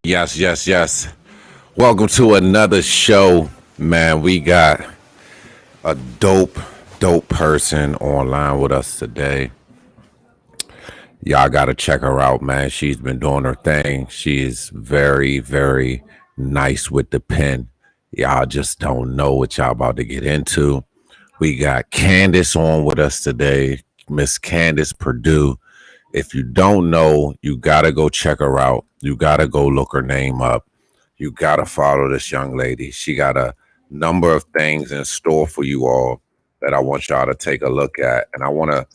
Yes, yes, yes. Welcome to another show, man. We got a dope person online with us today. Y'all got to check her out, man. She's been doing her thing. She's very nice with the pen. Y'all just don't know what y'all about to get into. We got Candis on with us today, Miss Candis Purdue. If you don't know, you got to go check her out. You got to go look her name up. You got to follow this young lady. She got a number of things in store for you all that I want y'all to take a look at. And I want to,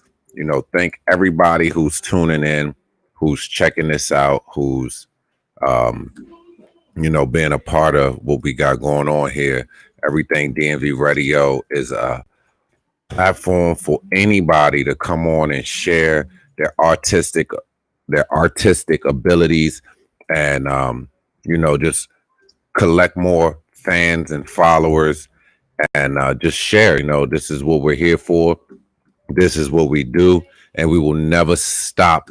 thank everybody who's tuning in, who's checking this out, who's, being a part of what we got going on here. Everything DMV Radio is a platform for anybody to come on and share their artistic abilities and just collect more fans and followers and just share. This is what we're here for. This is what we do, and we will never stop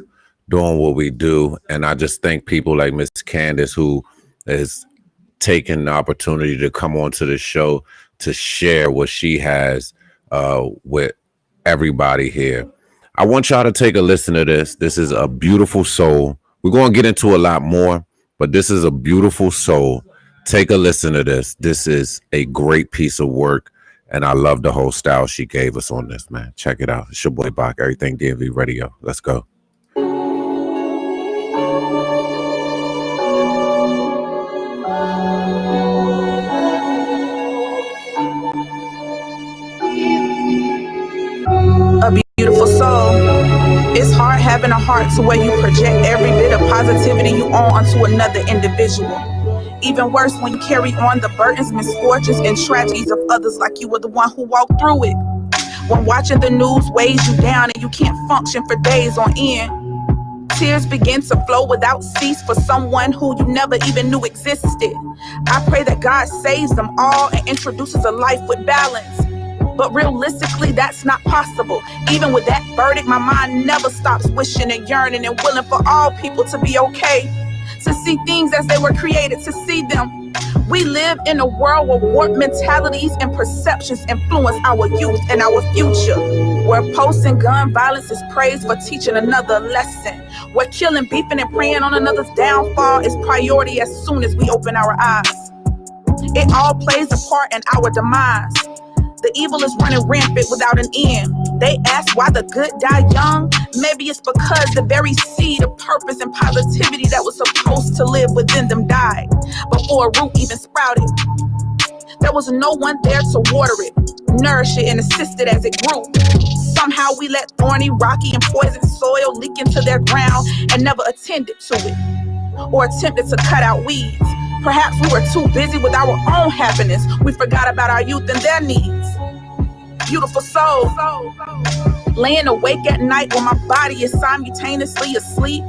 doing what we do. And I just thank people like Miss Candis, who is taking the opportunity to come onto the show to share what she has with everybody here. I want y'all to take a listen to this. This is a beautiful soul. We're going to get into a lot more, but this is a beautiful soul. Take a listen to this. This is a great piece of work, and I love the whole style she gave us on this, man. Check it out. It's your boy Bach, Everything DMV Radio. Let's go. A beautiful soul. It's hard having a heart to where you project every bit of positivity you own onto another individual. Even worse when you carry on the burdens, misfortunes, and tragedies of others like you were the one who walked through it. When watching the news weighs you down and you can't function for days on end, tears begin to flow without cease for someone who you never even knew existed. I pray that God saves them all and introduces a life with balance. But realistically, that's not possible. Even with that verdict, my mind never stops wishing and yearning and willing for all people to be okay, to see things as they were created to see them. We live in a world where warped mentalities and perceptions influence our youth and our future, where post and gun violence is praised for teaching another lesson, where killing, beefing, and preying on another's downfall is priority as soon as we open our eyes. It all plays a part in our demise. The evil is running rampant without an end. They ask why the good die young. Maybe it's because the very seed of purpose and positivity that was supposed to live within them died before a root even sprouted. There was no one there to water it, nourish it, and assist it as it grew. Somehow we let thorny, rocky, and poisoned soil leak into their ground and never attended to it or attempted to cut out weeds. Perhaps we were too busy with our own happiness. We forgot about our youth and their needs. Beautiful soul. Laying awake at night when my body is simultaneously asleep,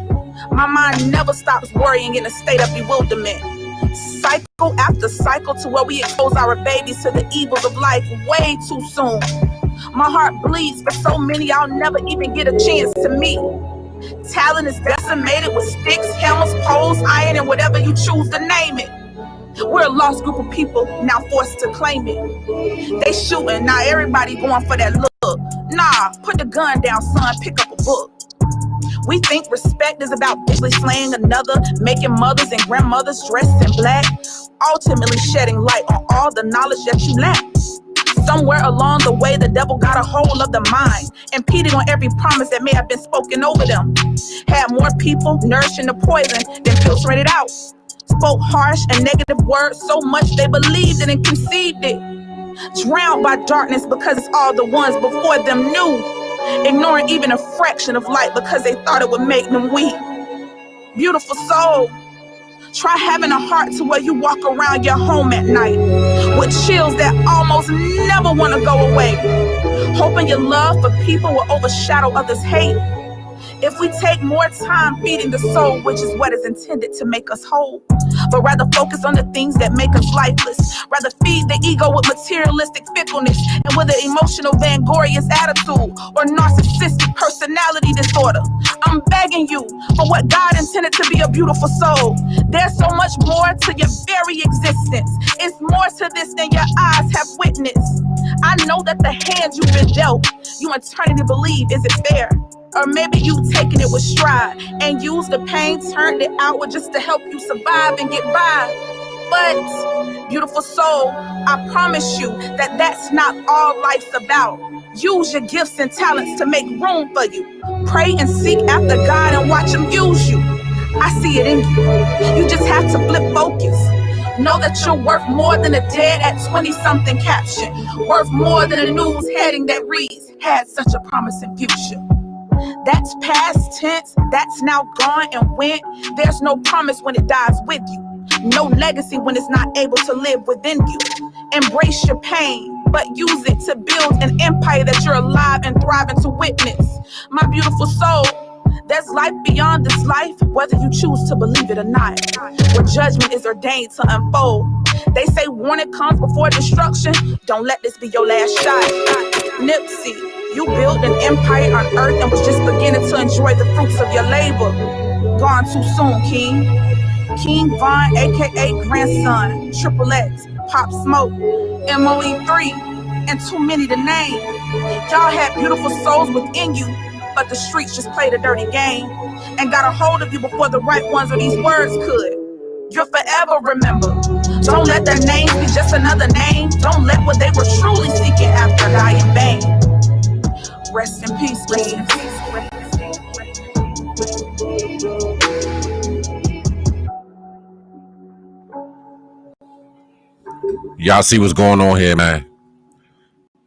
my mind never stops worrying in a state of bewilderment. Cycle after cycle to where we expose our babies to the evils of life way too soon. My heart bleeds for so many I'll never even get a chance to meet. Talent is decimated with sticks, hammers, poles, iron, and whatever you choose to name it. We're a lost group of people now forced to claim it. They shooting, now everybody going for that look. Nah, put the gun down, son, pick up a book. We think respect is about visually slaying another, making mothers and grandmothers dressed in black, ultimately shedding light on all the knowledge that you lack. Somewhere along the way, the devil got a hold of the mind, impeded on every promise that may have been spoken over them. Had more people nourishing the poison than filtering it out. Spoke harsh and negative words so much they believed it and conceived it. Drowned by darkness because it's all the ones before them knew. Ignoring even a fraction of light because they thought it would make them weak. Beautiful soul. Try having a heart to where you walk around your home at night with chills that almost never want to go away, hoping your love for people will overshadow others' hate. If we take more time feeding the soul, which is what is intended to make us whole, but rather focus on the things that make us lifeless. Rather feed the ego with materialistic fickleness and with an emotional vainglorious attitude or narcissistic personality disorder. I'm begging you for what God intended to be a beautiful soul. There's so much more to your very existence. It's more to this than your eyes have witnessed. I know that the hand you've been dealt, you eternity believe, is it fair? Or maybe you taking it with stride and use the pain, turned it outward just to help you survive and get by. But, beautiful soul, I promise you that that's not all life's about. Use your gifts and talents to make room for you. Pray and seek after God and watch Him use you. I see it in you. You just have to flip focus. Know that you're worth more than a dead at 20-something caption. Worth more than a news heading that reads, had such a promising future. That's past tense, that's now gone and went. There's no promise when it dies with you. No legacy when it's not able to live within you. Embrace your pain, but use it to build an empire that you're alive and thriving to witness. My beautiful soul, there's life beyond this life, whether you choose to believe it or not, where judgment is ordained to unfold. They say warning comes before destruction. Don't let this be your last shot. Nipsey, you built an empire on earth and was just beginning to enjoy the fruits of your labor. Gone too soon, King. King Von, aka Grandson, Triple X, Pop Smoke, MOE3, and too many to name. Y'all had beautiful souls within you, but the streets just played a dirty game and got a hold of you before the right ones of these words could. You'll forever remember. Don't let their names be just another name. Don't let what they were truly seeking after die in vain. Rest in peace, rest in peace. Y'all see what's going on here, man.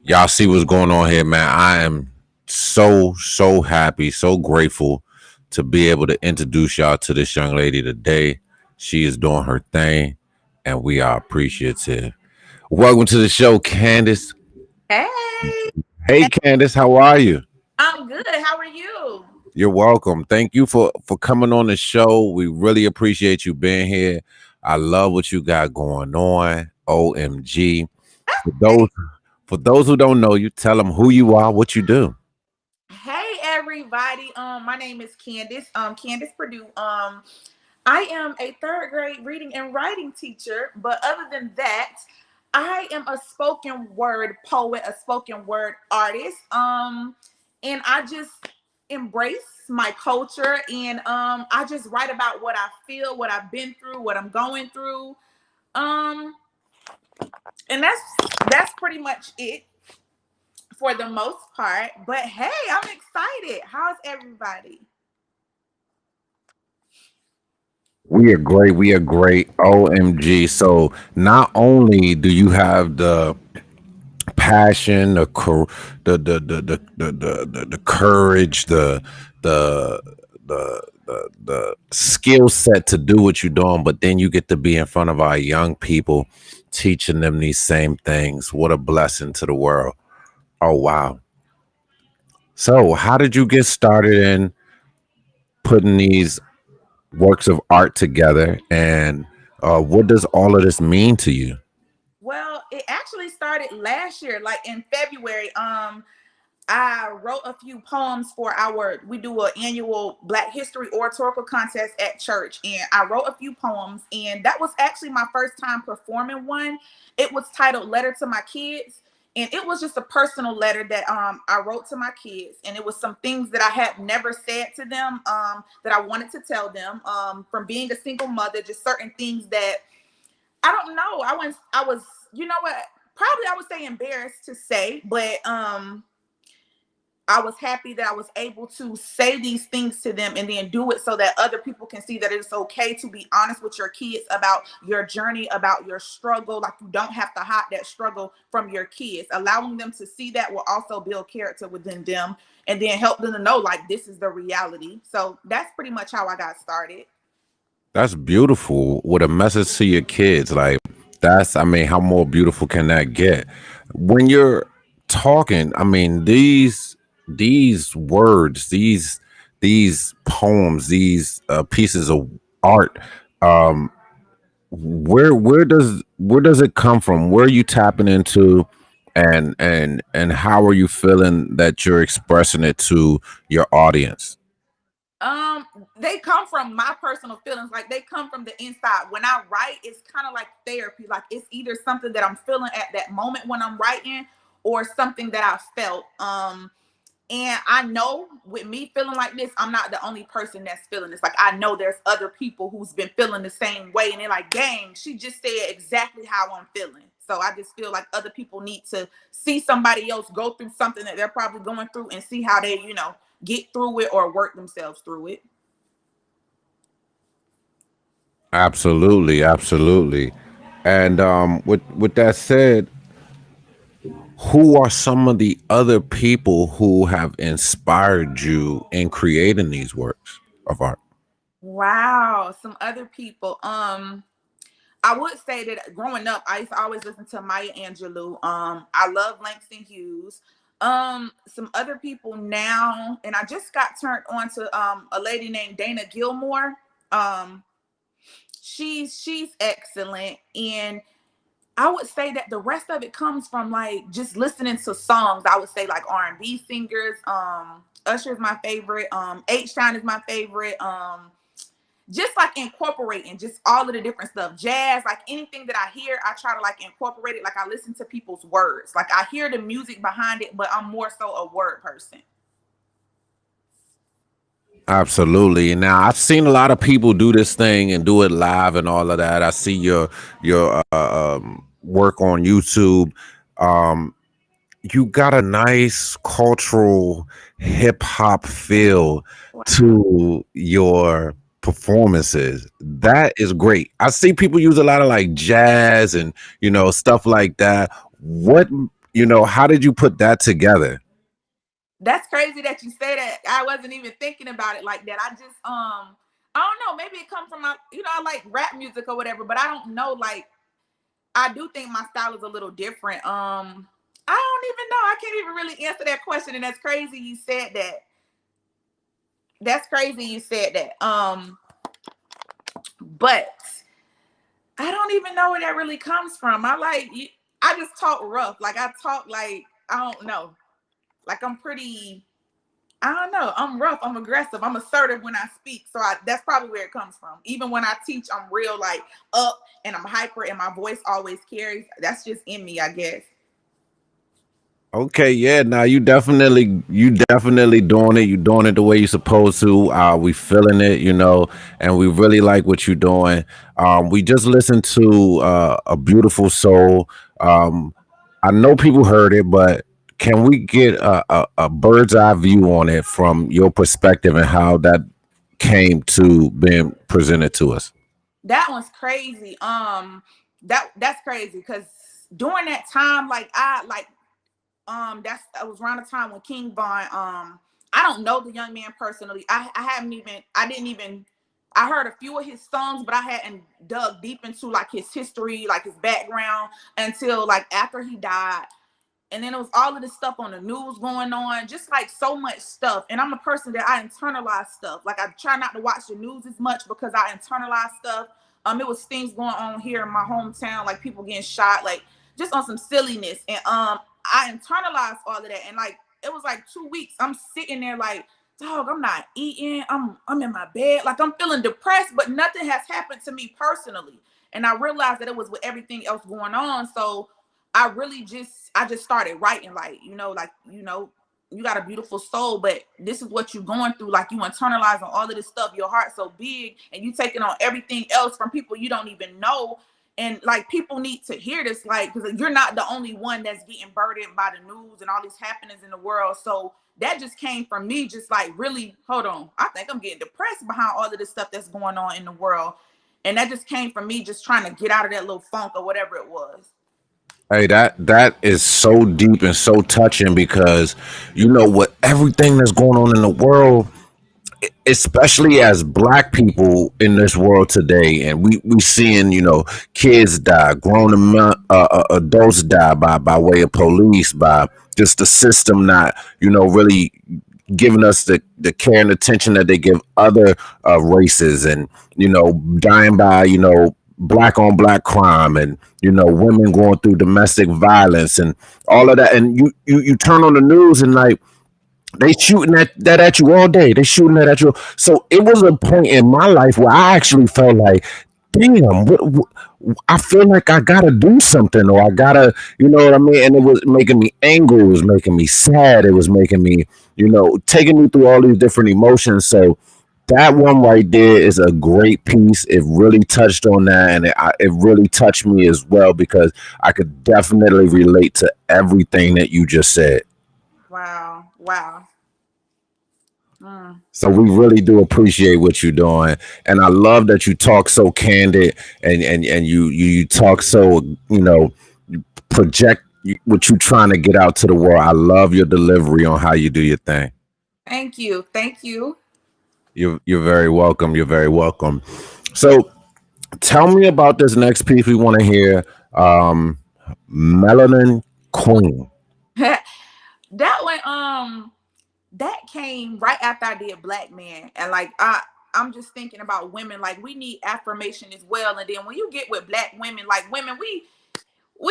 Y'all see what's going on here, man. I am so happy, so grateful to be able to introduce y'all to this young lady today. She is doing her thing, and we are appreciative. Welcome to the show, Candis. Hey. Hey, Candis, how are you? I'm good. How are you? You're welcome. Thank you for coming on the show. We really appreciate you being here. I love what you got going on. OMG. For those who don't know you, tell them who you are, what you do. Hey everybody. My name is Candis. Candis Purdue. I am a third grade reading and writing teacher, but other than that, I am a spoken word poet, a spoken word artist. And I just embrace my culture and I just write about what I feel, what I've been through, what I'm going through. And that's pretty much it for the most part. But hey, I'm excited. How's everybody? We are great. We are great. OMG. So not only do you have the passion, the courage, the skill set to do what you're doing, but then you get to be in front of our young people, teaching them these same things. What a blessing to the world. Oh wow. So how did you get started in putting these works of art together, and what does all of this mean to you? Well, it actually started last year, like in February. I wrote a few poems for we do an annual Black History Oratorical Contest at church. And I wrote a few poems, and that was actually my first time performing one. It was titled Letter to My Kids. And it was just a personal letter that I wrote to my kids. And it was some things that I had never said to them that I wanted to tell them from being a single mother, just certain things that I don't know. I was, you know what, probably I would say embarrassed to say, but I was happy that I was able to say these things to them and then do it so that other people can see that it's okay to be honest with your kids about your journey, about your struggle. Like, you don't have to hide that struggle from your kids. Allowing them to see that will also build character within them and then help them to know, like, this is the reality. So that's pretty much how I got started. That's beautiful. With a message to your kids, like I mean, how more beautiful can that get? When you're talking, I mean, these words, these poems, these pieces of art, um, where does it come from? Where are you tapping into, and how are you feeling that you're expressing it to your audience? Um, they come from my personal feelings. Like they come from the inside. When I write, it's kind of like therapy. Like it's either something that I'm feeling at that moment when I'm writing, or something that I felt. And I know with me feeling like this, I'm not the only person that's feeling this. Like I know there's other people who's been feeling the same way, and they're like, "Dang, she just said exactly how I'm feeling." So I just feel like other people need to see somebody else go through something that they're probably going through and see how they, get through it or work themselves through it. Absolutely, absolutely. And with that said, who are some of the other people who have inspired you in creating these works of art? Wow, some other people. I would say that growing up, I used to always listen to Maya Angelou. I love Langston Hughes. Some other people now, and I just got turned on to a lady named Dana Gilmore. Um, she's excellent, and I would say that the rest of it comes from like just listening to songs. I would say like R&B singers. Usher is my favorite. H Town is my favorite. Just like incorporating just all of the different stuff, jazz, like anything that I hear, I try to like incorporate it. Like I listen to people's words, like I hear the music behind it, but I'm more so a word person. Absolutely. Now I've seen a lot of people do this thing and do it live and all of that. I see your work on YouTube. Um, you got a nice cultural hip hop feel to your performances. That is great. I see people use a lot of like jazz and stuff like that. What how did you put that together? That's crazy that you say that. I wasn't even thinking about it like that. I just I don't know, maybe it comes from my, I like rap music or whatever, but I don't know, like I do think my style is a little different. I don't even know. I can't even really answer that question, and that's crazy you said that. That's crazy you said that. But I don't even know where that really comes from. I just talk rough. Like I talk like I don't know. Like I'm pretty, I don't know. I'm rough. I'm aggressive. I'm assertive when I speak. So that's probably where it comes from. Even when I teach, I'm real like up and I'm hyper and my voice always carries. That's just in me, I guess. Okay, yeah. Now you definitely doing it. You doing it the way you're supposed to. We feeling it, and we really like what you're doing. We just listened to a beautiful soul. I know people heard it, but can we get a bird's eye view on it from your perspective and how that came to being presented to us? That one's crazy. That's crazy because during that time, like I like that was around the time when King Von I don't know the young man personally. I didn't even I heard a few of his songs, but I hadn't dug deep into like his history, like his background until like after he died. And then it was all of this stuff on the news going on, just like so much stuff. And I'm a person that I internalize stuff. Like I try not to watch the news as much because I internalize stuff. It was things going on here in my hometown, like people getting shot, like just on some silliness. And I internalized all of that. And like it was like 2 weeks. I'm sitting there like, dog, I'm not eating. I'm in my bed. Like I'm feeling depressed, but nothing has happened to me personally. And I realized that it was with everything else going on. So I just started writing like, you got a beautiful soul, but this is what you're going through. Like you internalize on all of this stuff, your heart's so big and you taking on everything else from people you don't even know. And like people need to hear this, like, because you're not the only one that's getting burdened by the news and all these happenings in the world. So that just came from me, just like really, hold on. I think I'm getting depressed behind all of this stuff that's going on in the world. And that just came from me just trying to get out of that little funk or whatever it was. Hey, that is so deep and so touching because what everything that's going on in the world, especially as black people in this world today, and we seeing kids die, adults die by way of police, by just the system not really giving us the care and attention that they give other races, and dying by black on black crime, and women going through domestic violence and all of that. And you turn on the news and like they shooting that at you all day. They shooting that at you. So it was a point in my life where I actually felt like, damn, I feel like I gotta do something, or I gotta, you know what I mean? And it was making me angry. It was making me sad. It was making me, taking me through all these different emotions. So that one right there is a great piece. It really touched on that, and it really touched me as well because I could definitely relate to everything that you just said. Wow. Wow. So we really do appreciate what you're doing, and I love that you talk so candid, and you talk so you project what you're trying to get out to the world. I love your delivery on how you do your thing. Thank you. Thank you. You're very welcome. You're very welcome. So tell me about this next piece we want to hear. Melanin Queen. That one, that came right after I did Black Man. And like I'm just thinking about women, like we need affirmation as well. And then when you get with Black women, like women, we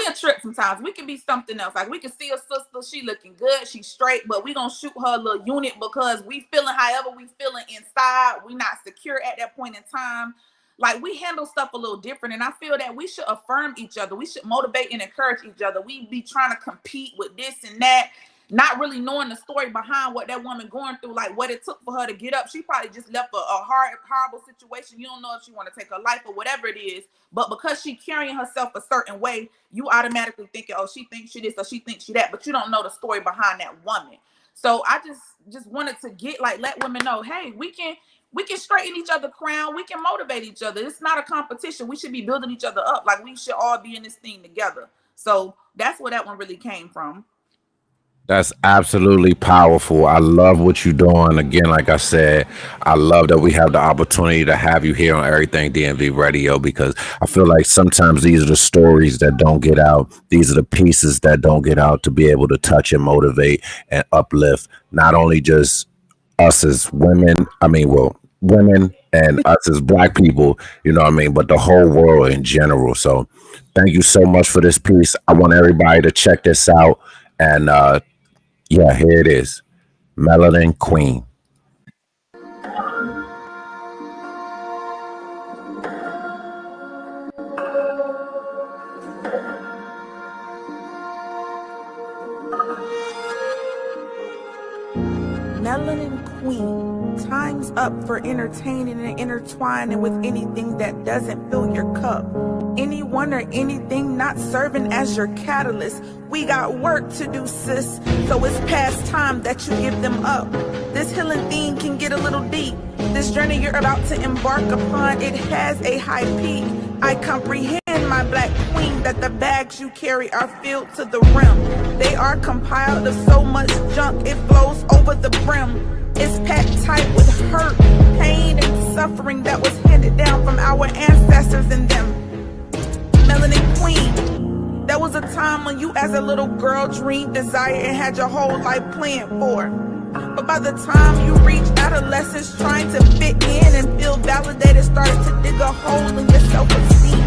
a trip sometimes. We can be something else. Like we can see a sister, she looking good, she's straight, but we gonna shoot her a little unit because we feeling however we feeling inside. We not secure at that point in time. Like we handle stuff a little different. And I feel that we should affirm each other. We should motivate and encourage each other. We be trying to compete with this and that, not really knowing the story behind what that woman going through, like what it took for her to get up. She probably just left a horrible situation. You don't know if she want to take her life or whatever it is, but because she carrying herself a certain way, you automatically thinking, oh, she thinks she this or she thinks she that, but you don't know the story behind that woman. So I just wanted to let women know, hey, we can straighten each other crown. We can motivate each other. It's not a competition. We should be building each other up. Like we should all be in this thing together. So that's where that one really came from. That's absolutely powerful. I love what you're doing. Again, like I said, I love that we have the opportunity to have you here on Everything DMV Radio, because I feel like sometimes these are the stories that don't get out. These are the pieces that don't get out to be able to touch and motivate and uplift not only just us as women, women and us as Black people, but the whole world in general. So thank you so much for this piece. I want everybody to check this out. And yeah, here it is. Melanin Queen. Melanin Queen. Time's up for entertaining and intertwining with anything that doesn't fill your cup. Anyone or anything not serving as your catalyst. We got work to do, sis. So it's past time that you give them up. This healing theme can get a little deep. This journey you're about to embark upon, it has a high peak. I comprehend, my Black queen, that the bags you carry are filled to the rim. They are compiled of so much junk, it flows over the brim. It's packed tight with hurt, pain, and suffering that was handed down from our ancestors and them. Melanin Queen, there was a time when you as a little girl dreamed, desired, and had your whole life planned for. But by the time you reached adolescence, trying to fit in and feel validated, started to dig a hole in your self-esteem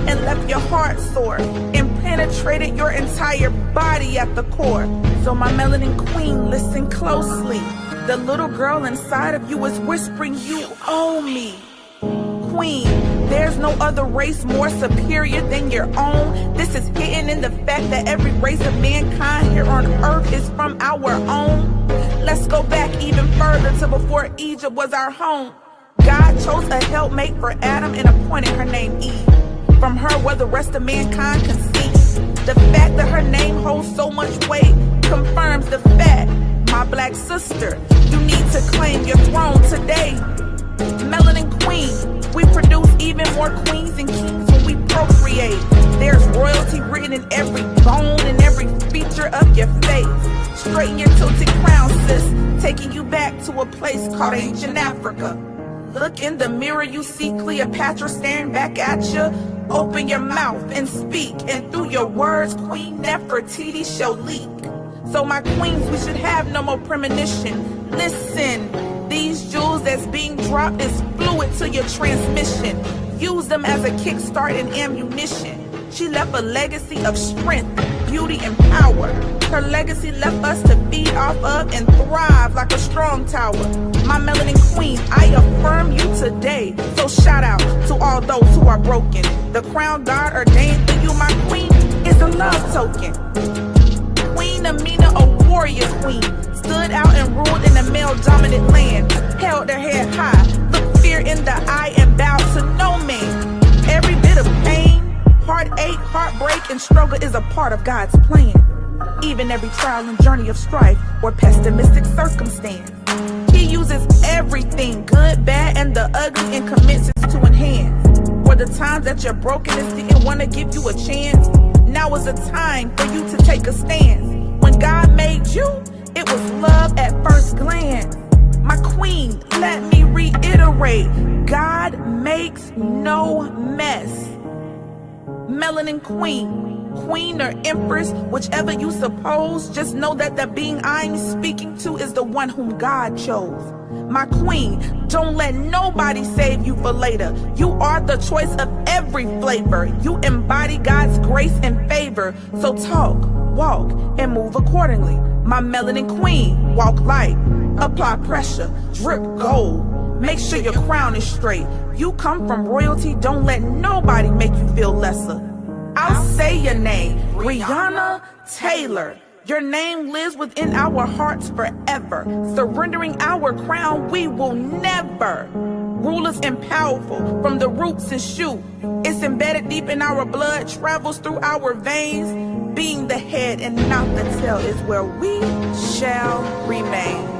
and left your heart sore and penetrated your entire body at the core. So my Melanin Queen, listen closely. The little girl inside of you is whispering, you owe me. Queen, there's no other race more superior than your own. This is hidden in the fact that every race of mankind here on earth is from our own. Let's go back even further to before Egypt was our home. God chose a helpmate for Adam and appointed her name Eve. From her where the rest of mankind conceived. The fact that her name holds so much weight confirms the fact, my Black sister, you need to claim your throne today. Melanin Queen, we produce even more queens and kings when we procreate. There's royalty written in every bone and every feature of your face. Straighten your tilted crown, sis, taking you back to a place called ancient Africa. Look in the mirror, you see Cleopatra staring back at you. Open your mouth and speak, and through your words, Queen Nefertiti shall leak. So my queens, we should have no more premonition. Listen, these jewels that's being dropped is fluid to your transmission. used them as a kickstart and ammunition. She left a legacy of strength, beauty, and power. Her legacy left us to feed off of and thrive like a strong tower. My melanin queen, I affirm you today. So shout out to all those who are broken. The crown God ordained for you, my queen, is a love token. Queen Amina, a warrior queen, stood out and ruled in a male-dominant land. Held her head high, looked fear in the eye, and bowed to no man. Every bit of pain, heartache, heartbreak, and struggle is a part of God's plan. Even every trial and journey of strife or pessimistic circumstance. He uses everything, good, bad, and the ugly, and commits it to enhance. For the times that your brokenness didn't want to give you a chance, now is the time for you to take a stance. When God made you, it was love at first glance. My queen, let me reiterate, God makes no mess. Melanin queen, queen or empress, whichever you suppose, just know that the being I'm speaking to is the one whom God chose. My queen, don't let nobody save you for later. You are the choice of every flavor. You embody God's grace and favor. So talk, walk, and move accordingly. My melanin queen, walk light, apply pressure, drip gold. Make sure your crown is straight. You come from royalty, don't let nobody make you feel lesser. I'll say your name, Breonna Taylor. Your name lives within our hearts forever. Surrendering our crown, we will never. Rulers and powerful, from the roots and shoot. It's embedded deep in our blood, travels through our veins. Being the head and not the tail is where we shall remain.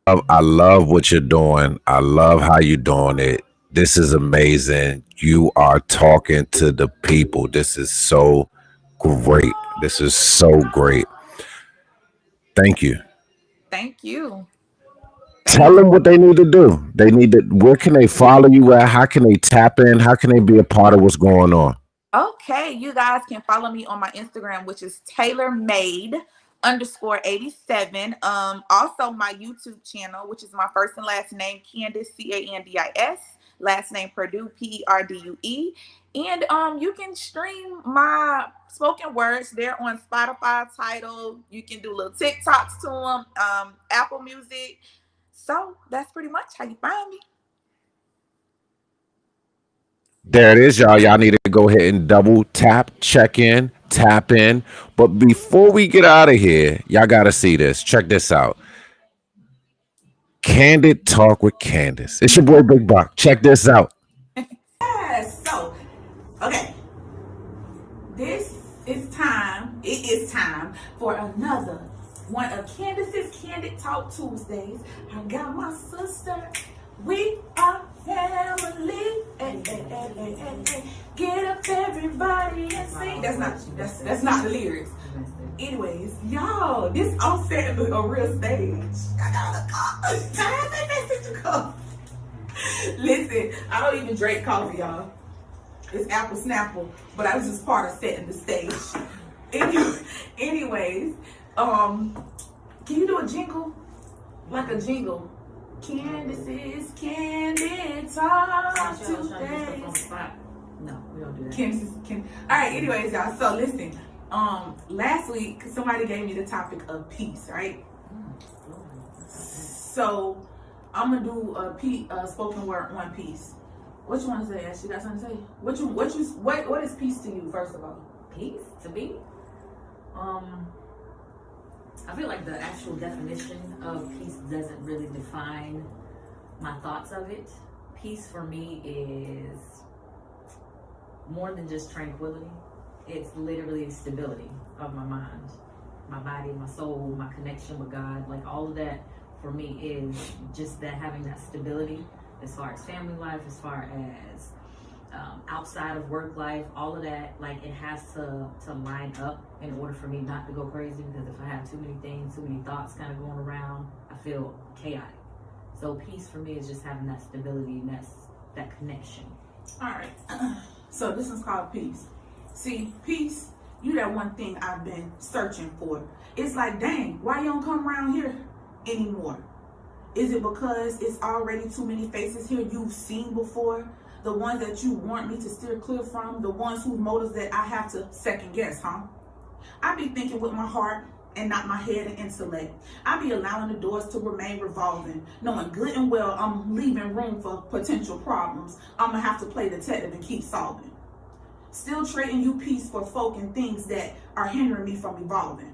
I love what you're doing. I love how you're doing it. This is amazing. You are talking to the people. This is so great. This is so great. Thank you. Thank you. Tell them what they need to do. They need to, where can they follow you at? How can they tap in? How can they be a part of what's going on? Okay, you guys can follow me on my Instagram, which is tailormade_87. Also my YouTube channel, which is my first and last name, Candis, Candis, last name Perdue, Perdue. And you can stream my spoken words there on Spotify, Tidal. You can do little TikToks to them, Apple Music. So that's pretty much how you find me. There it is, y'all. Y'all need to go ahead and double tap, check in, tap in. But before we get out of here, y'all got to see this. Check this out. Candid Talk with Candis. It's your boy Big Buck. Check this out. Yes. So, okay. This is time. It is time for another one of Candis's Candid Talk Tuesdays. I got my sister. We are family. Hey, hey, hey, hey, hey, hey. Get up, everybody, and sing. That's not the lyrics. Anyways, y'all, this I'm setting a real stage. I got a cup. Listen, I don't even drink coffee, y'all. It's apple snapple, but I was just part of setting the stage. Anyways, can you do a jingle? Like a jingle. Candis's Candid Talk today. No, we don't do that. All right, anyways, y'all. So listen, last week somebody gave me the topic of peace, right? So I'm gonna do a spoken word on peace. What you want to say, Ash? You got something to say? What is peace to you, first of all? Peace to me. Um, I feel like the actual definition of peace doesn't really define my thoughts of it. Peace for me is more than just tranquility. It's literally stability of my mind, my body, my soul, my connection with God. Like all of that for me is just that, having that stability as far as family life, as far as outside of work life, all of that. Like it has to line up in order for me not to go crazy, because if I have too many things, too many thoughts kind of going around, I feel chaotic. So peace for me is just having that stability and that connection. All right. So this is called peace. See, peace, you that one thing I've been searching for. It's like, dang, why you don't come around here anymore? Is it because it's already too many faces here you've seen before? The ones that you want me to steer clear from? The ones whose motives that I have to second guess, huh? I be thinking with my heart and not my head and intellect. I be allowing the doors to remain revolving, knowing good and well I'm leaving room for potential problems. I'm gonna have to play detective and keep solving. Still trading you peace for folk and things that are hindering me from evolving.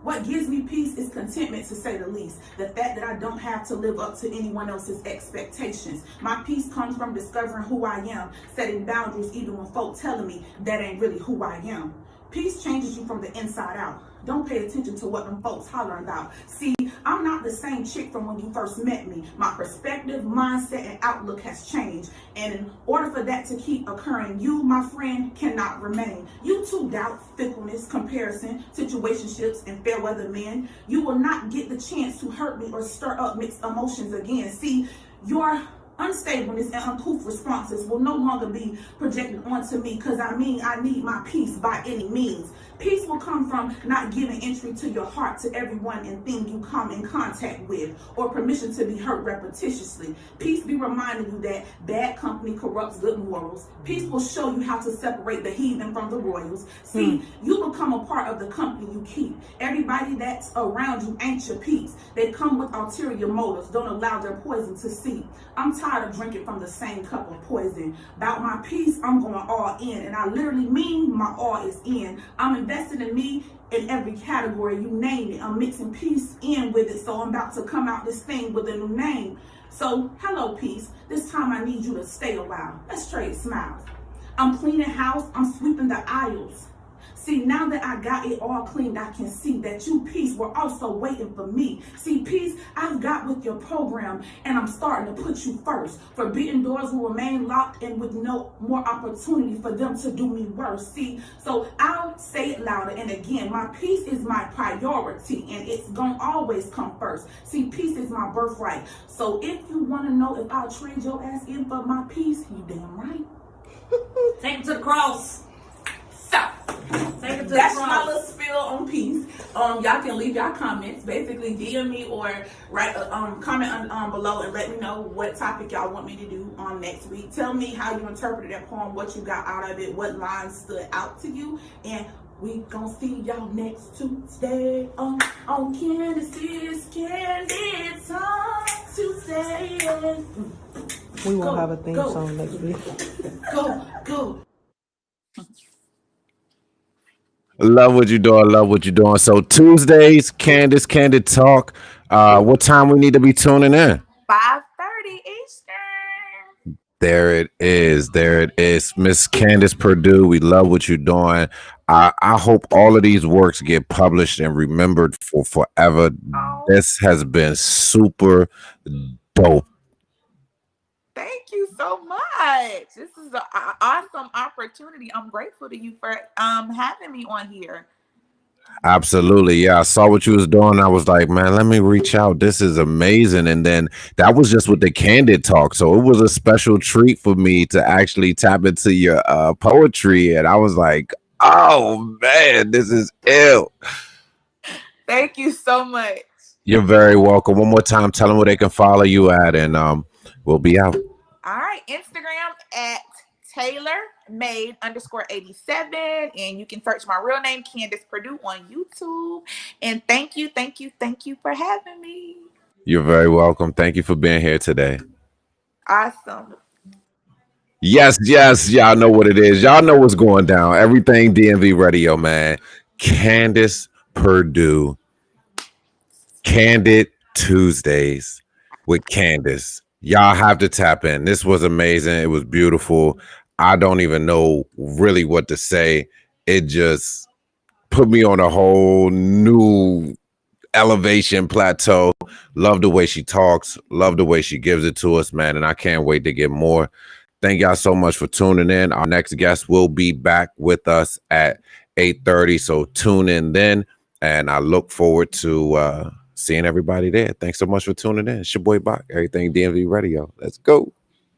What gives me peace is contentment, to say the least. The fact that I don't have to live up to anyone else's expectations. My peace comes from discovering who I am, setting boundaries even when folk telling me that ain't really who I am. Peace changes you from the inside out. Don't pay attention to what them folks hollering about. See, I'm not the same chick from when you first met me. My perspective, mindset, and outlook has changed. And in order for that to keep occurring, you, my friend, cannot remain. You too doubt, fickleness, comparison, situationships, and fair weather men. You will not get the chance to hurt me or stir up mixed emotions again. See, your unstableness and uncouth responses will no longer be projected onto me, because I need my peace by any means. Peace will come from not giving entry to your heart to everyone and thing you come in contact with, or permission to be hurt repetitiously. Peace be reminding you that bad company corrupts good morals. Peace will show you how to separate the heathen from the royals. See, you become a part of the company you keep. Everybody that's around you ain't your peace. They come with ulterior motives. Don't allow their poison to seep. I'm tired of drinking from the same cup of poison. About my peace, I'm going all in, and I literally mean my all is in. I'm investing in me in every category, you name it. I'm mixing peace in with it, so I'm about to come out this thing with a new name. So, hello peace. This time I need you to stay a while. Let's trade smiles. I'm cleaning house, I'm sweeping the aisles. See, now that I got it all cleaned, I can see that you, peace, were also waiting for me. See, peace, I've got with your program, and I'm starting to put you first. Forbidden doors will remain locked, and with no more opportunity for them to do me worse. See, so I'll say it louder and again, my peace is my priority, and it's gonna always come first. See, peace is my birthright. So if you wanna know if I'll trade your ass in for my peace, you damn right. Take him to the cross. So, that's my little spill on peace. Y'all can leave y'all comments. Basically, DM me or write a comment below and let me know what topic y'all want me to do on next week. Tell me how you interpreted that poem, what you got out of it, what lines stood out to you, and we gonna see y'all next Tuesday on Candis Candid Talk Tuesday. We won't have a theme song next week. Go. Love what you're doing. Love what you're doing. So Tuesdays, Candis Candid Talk. What time we need to be tuning in? 5:30 Eastern. There it is. There it is. Miss Candice Purdue, we love what you're doing. I hope all of these works get published and remembered for forever. Oh, This has been super dope. thank you so much. This is an awesome opportunity. I'm grateful to you for having me on here. Absolutely. Yeah, I saw what you was doing. I was like, man, let me reach out. This is amazing. And then that was just with the Candid Talk. So it was a special treat for me to actually tap into your poetry. And I was like, oh man, this is ill. Thank you so much. You're very welcome. One more time, tell them where they can follow you at, and we'll be out. All right, Instagram at TaylorMade_87, and you can search my real name, Candice Purdue, on YouTube. And thank you for having me. You're very welcome. Thank you for being here today. Awesome. Yes. Y'all know what it is. Y'all know what's going down. Everything DMV Radio, man. Candis Purdue. Candid Tuesdays with Candis. Y'all have to tap in. This was amazing. It was beautiful. I don't even know really what to say. It just put me on a whole new elevation plateau. Love the way she talks. Love the way she gives it to us, man. And I can't wait to get more. Thank y'all so much for tuning in. Our next guest will be back with us at 8:30. So tune in then. And I look forward to seeing everybody there. Thanks so much for tuning in. It's your boy Bach, Everything DMV Radio. Let's go.